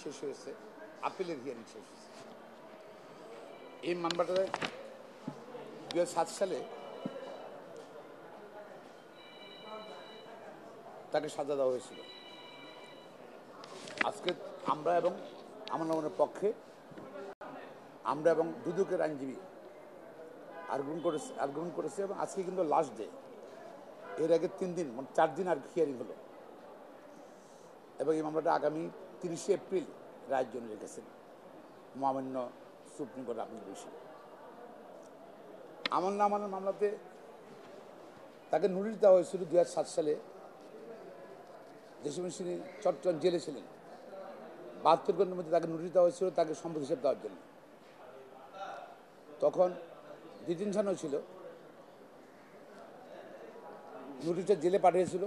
শেষ হয়েছে, আপিলের হিয়ারিং শেষ হয়েছে। এই মামলাটা 2007 সালে তাকে সাজা দেওয়া হয়েছিল। আজকে আমরা এবং আমার নামের পক্ষে আমরা এবং দুদকের আইনজীবী আর্গুমেন্ট করেছে এবং আজকে কিন্তু লাস্ট ডে। এর আগে 3 দিন মানে 4 দিন আর হিয়ারিং হলো এবং এই মামলাটা আগামী 30শে এপ্রিল রায়ের জন্য রেখেছেন মহামান্য সুপ্রিম কোর্ট আপিল ডিভিশন। আমার নামানোর মামলাতে তাকে নোটিশ দেওয়া হয়েছিল 2007 সালে, যে সময় তিনি চট্টগ্রাম জেলে ছিলেন। 72 ঘন্টার মধ্যে তাকে নোটিশ দেওয়া হয়েছিল তাকে সম্পদ হিসাব দেওয়ার জন্য। তখন ডিটেনশনও ছিল, নোটিশটা জেলে পাঠিয়েছিল,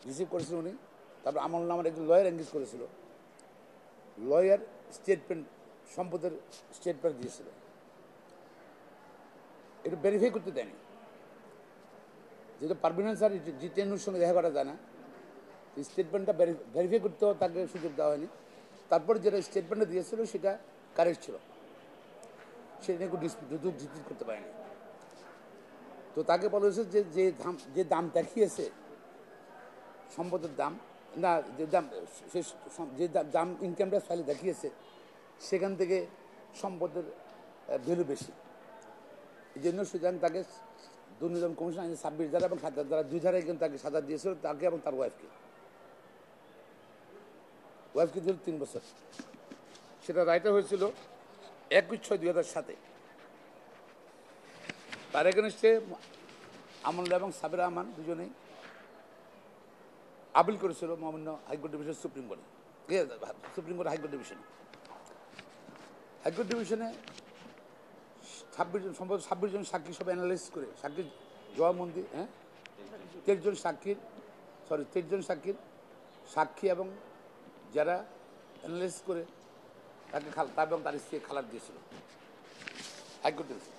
রিসিভ করেছিল উনি। তারপর আমার একজন লয়ার এনগেজ করেছিল, লয়ার স্টেটমেন্ট সম্পদের স্টেটমেন্ট দিয়েছিল, এটা ভেরিফাই করতে দেয়নি। যেহেতু পারমানেন্ট স্যার জিতেনুর সঙ্গে দেখা করা যায় না, স্টেটমেন্টটা ভেরিফাই করতেও তাকে সুযোগ দেওয়া হয়নি। তারপরে যেটা স্টেটমেন্টটা দিয়েছিল সেটা কারেক্ট ছিল, সেটা নিয়ে দুদক ডিসপিউট করতে পারেনি। তো তাকে বলা হয়েছে যে দাম দেখিয়েছে সম্পদের দাম না, যে দাম ইনকাম ট্যাক্স ফাইলে দেখিয়েছে সেখান থেকে সম্পদের ভ্যালু বেশি। এই জন্য সুতরাং তাকে দুর্নীতি কমিশন আইনে 26 ধারা এবং 7 ধারা 2 ধারায় কিন্তু তাকে সাজা দিয়েছিল, তাকে এবং তার ওয়াইফকে দিল 3 বছর। সেটা রায়টা হয়েছিল 21/6/2007। তার এগেনস্টে আমল্লা এবং সাবির রহমান দুজনেই আপিল করেছিল মহামান্য হাইকোর্ট ডিভিশন সুপ্রিম কোর্টে, হাইকোর্ট ডিভিশনে। হাইকোর্ট ডিভিশনে 26 জন সাক্ষী সব অ্যানালাইজ করে, সাক্ষীর জবানবন্দি 23 জন সাক্ষীর সাক্ষী এবং যারা অ্যানালাইজ করে তাকে এবং তার স্ত্রী খালার দিয়েছিল হাইকোর্ট ডিভিশন।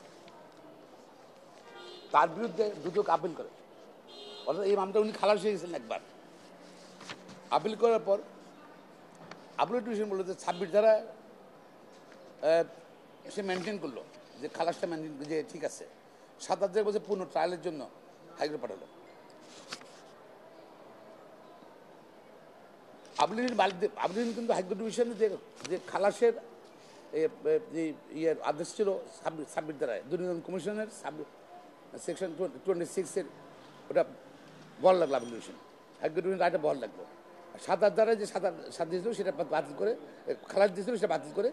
তার বিরুদ্ধে দুদক আপিল করে, অর্থাৎ এই মামলাটা উনি খালাস হয়ে গেছিলেন একবার। আপিল করার পর আপিল ডিভিশন বলল যে 26 ধারা সে মেনটেন করলো, যে খালাসটা মেনটেন যে ঠিক আছে। 7 ধারা বলছে পূর্ণ ট্রায়ালের জন্য হাইকোর্ট পাঠালো। আপিল কিন্তু হাইকোর্ট ডিভিশনে যে খালাসের আদেশ ছিল 26 ধারায়, দুর্নীতি কমিশনের সেকশন 26-এর ওটা বল লাগলো আপিল ডিভিশন, হাইকোর্ট ডিভিশন রায়টা বল লাগলো। 7 ধারায় যে সাত দিয়েছিল সেটা বাতিল করে, খালাস দিয়েছিল সেটা বাতিল করে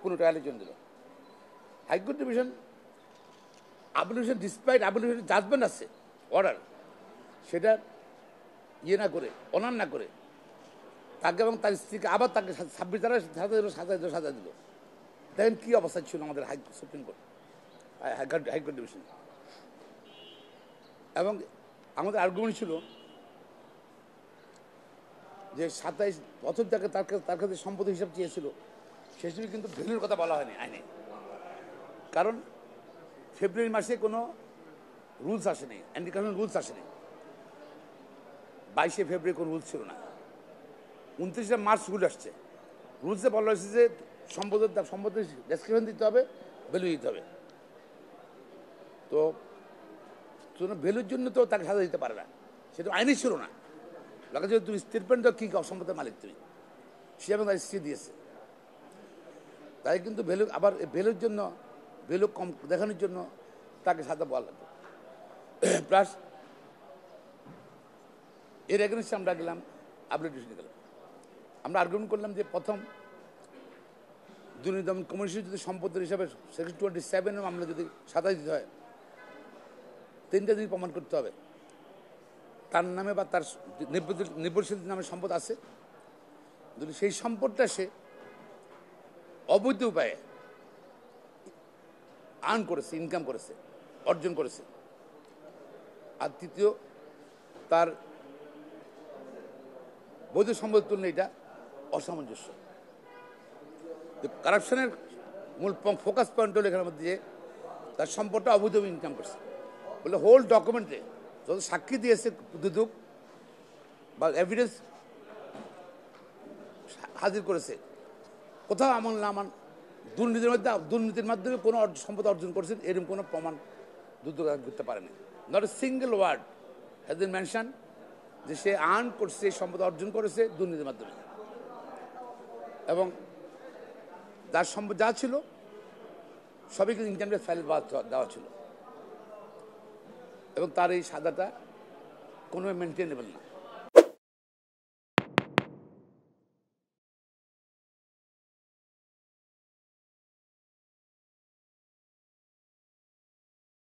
পুনঃ ট্রায়ালের জন্য দিল high court division. Appeal division despite appeal division judgment আছে, অর্ডার, সেটা না করে, অনার না করে তাকে এবং তার স্ত্রীকে আবার তাকে 26 ধারায় সাজা দিল। দেখেন কী অবস্থা ছিল আমাদের সুপ্রিম কোর্ট, হাইকোর্ট ডিভিশন। এবং আমাদের আর্গুমেন্ট ছিল যে 27 বছর থেকে তার কাছে সম্পত্তি হিসাব চেয়েছিল, সেসবই কিন্তু ভ্যালুর কথা বলা হয়নি আইনে। কারণ ফেব্রুয়ারি মাসে কোনো রুলস আসেনি, অ্যান্টি কারেকশন রুলস আসেনি। 22শে ফেব্রুয়ারি কোনো রুলস ছিল না, 29শে মার্চ রুল আসছে। রুলসে বলা হয়েছে যে সম্পদের ডেসক্রিপশন দিতে হবে, ভ্যালু দিতে হবে। তো ভ্যালুর জন্য তো তাকে সাজা দিতে পারে না, সেটা আইনই ছিল না। লাগে যে তুমি স্টেটমেন্ট দাও কী সম্পদের মালিক তুমি, সে এবং তার স্ত্রী দিয়েছে। তাই কিন্তু ভ্যালু আবার ভ্যালুর জন্য, ভ্যালু কম দেখানোর জন্য তাকে সাজা বলা লাগবে। প্লাস এর এগেনস্টে আমরা গেলাম আপিল ডিভিশনে গেলাম, আমরা আর্গুমেন্ট করলাম যে প্রথম দুর্নীতি দমন কমিশন যদি সম্পদের হিসাবে সেকশন 27-এর মামলা যদি সাজা দিতে হয়, 3টা জিনিস প্রমাণ করতে হবে। তার নামে বা তার নির্ভরশীল নামে সম্পদ আছে, যদি সেই সম্পদটা সে অবৈধ উপায়ে আর্ন করেছে, ইনকাম করেছে, অর্জন করেছে। আর তৃতীয়, তার বৈধ সম্পদের তুলনায় এটা অসামঞ্জস্য। কারাপশনের মূল ফোকাস পয়েন্ট হলো এখানের মধ্যে যে তার সম্পদটা অবৈধ ইনকাম করছে বলে হোল ডকুমেন্টে যত সাক্ষী দিয়েছে দুদক বা এভিডেন্স হাজির করেছে, কোথাও আমল নামান দুর্নীতির মাধ্যমে কোনো সম্পদ অর্জন করেছেন এরকম কোনো প্রমাণ দুদক করতে পারেনি। Not a single word has been mention যে সে আর্ন করছে, সম্পদ অর্জন করেছে দুর্নীতির মাধ্যমে। এবং যার সম্পদ যা ছিল সবই কিন্তু ইনকাম ট্যাক্স ফাইল দেওয়া ছিল, এবং তার এই সাদাটা কোনো মেনটেনেবল না।